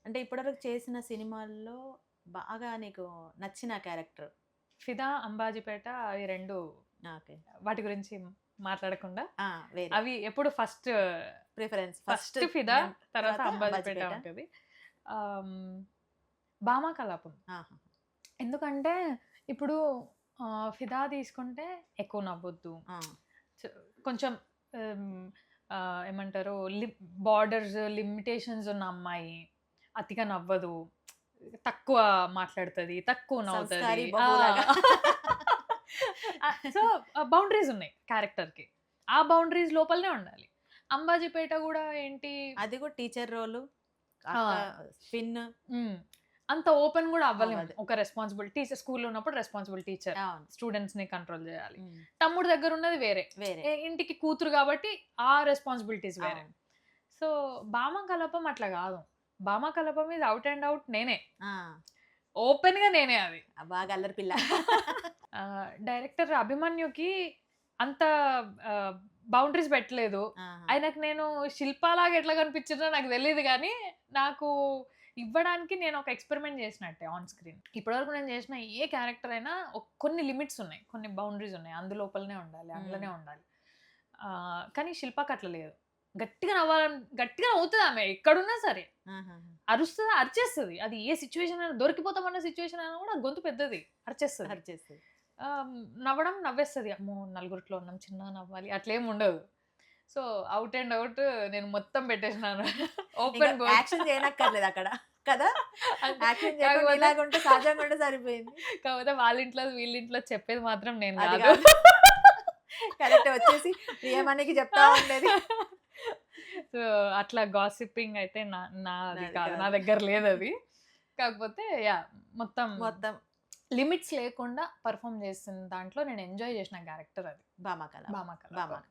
అంటే ఇప్పటివరకు చేసిన సినిమాల్లో బాగా నీకు నచ్చిన క్యారెక్టర్? 'ఫిదా', 'అంబాజీపేట' అవి 2 ఓకే. వాటి గురించి మాట్లాడకుండా ఆ! వేరే అవి ఎప్పుడు ఫస్ట్ ప్రిఫరెన్స్ ఫస్ట్ 'ఫిదా' తర్వాత 'అంబాజీపేట' 'అంబాజీపేట'. ఉంటది. ఆహ్, హ్మ్, 'భామా కలాపం' ఆహా! ఎందుకంటే ఇప్పుడు 'ఫిదా' తీసుకుంటే ఎక్కువ నవ్వొద్దు. ఆ! చ కొంచెం హ్మ్, ఏమంటారు బార్డర్స్, లిమిటేషన్స్ ఉన్న అమ్మాయి. అతిగా నవ్వదు. తక్కువ మాట్లాడుతది. తక్కువ నవ్వుతది. 'సంస్కారి ఆ! బహులాగా'. సో, బౌండరీస్ ఉన్నాయి క్యారెక్టర్‌కి. ఆ బౌండరీస్ లోపలనే ఉండాలి. 'అంబాజీపేట' గూడా ఏంటి అది కూడా టీచర్ రోలు. ఆ! అక్క స్పిన్ హ్మ్. అంత ఓపెన్ గూడా అవ్వలేము. అవ్వదు. ఒక రెస్పాన్సిబుల్ టీచర్ స్కూల్‌లో ఉన్నప్పుడు రెస్పాన్సిబుల్ టీచర్. అవును. స్టూడెంట్స్‌ని కంట్రోల్ జేయాలి. హ్మ్. తమ్ముడు దగ్గరున్నది వేరే. వేరే. ఇంటికి కూతురు గాబట్టి ఆ రెస్పాన్సిబిలిటీస్ వేరే. అవును. సో, 'భామ కలాపం' అట్లా గాదు. 'భామ Kalapam' is out and out నేనే. ఆ! ఓపెన్‌గా నేనే అది. బాగా అల్లరి పిల్ల. డైరెక్టర్ 'అభిమన్యు'కి అంత ఆహ్, బౌండరీస్ పెట్టలేదు. ఆహా! ఆయనకు నేను శిల్పాలాగా ఎట్లా కనిపించినో నాకు తెలీదు గానీ, నాకు ఇవ్వడానికి నేను ఒక ఎక్స్‌పెరిమెంట్ చేసినట్టే ఆన్ స్క్రీన్. ఇప్పటివరకు నేను చేసిన ఏ క్యారెక్టర్ అయినా కొన్ని లిమిట్స్ ఉన్నాయి. కొన్ని బౌండరీస్ ఉన్నాయి. అందులోపలనే ఉండాలి. హ్మ్. అందులోనే ఉండాలి. కానీ శిల్పకి అట్లా లేదు. గట్టిగా నవ్వుతదామె ఎక్కడున్నా సరే. ఆహాహా! అరుస్తదా, అరిచేస్తది. అది ఏ సిట్యుయేషన్ అయినా దొరికిపోతామన్న సిట్యుయేషన్ అయినా కూడా గొంతు పెద్దది. అరిచేస్తది. అరిచేస్తది. నవ్వడం నవ్వేస్తది. అమ్మో! నలుగురిట్లో ఉన్నాం చిన్నగా నవ్వాలి అట్లేమి ఉండదు. సో, ఔట్ అండ్ ఔట్ నేను మొత్తం పెట్టేసినాను. ఇంక ఓపెన్ బోర్డ్. యాక్షన్ చేయనక్కర్లేదు అక్కడ. కదా! అంతే. యాక్షన్ చేయకుండా కాకపోతే ఇలాగుంటే సహజంగా ఉంటే సరిపోయింది. కాకపోతే వాళ్ళింట్లో, వీళ్ళింట్లో చెప్పేది మాత్రం నేను అది గాదు. కాదు. కరెక్టే వచ్చేసి ప్రియమణికి చెప్తా ఉండేది. సో, అట్లా గాసిపింగ్ అయితే నాది నాది కాదు. నా కాదు. దగ్గర లేదది. కాకపోతే యాహ్! మొత్తం మొత్తం లిమిట్స్ లేకుండా పెర్ఫార్మ్ చేసిన దాంట్లో నేను ఎంజాయ్ చేసిన క్యారెక్టర్ అది. 'భామ కలాపం'. 'భామ 'భామ' కలాపం'.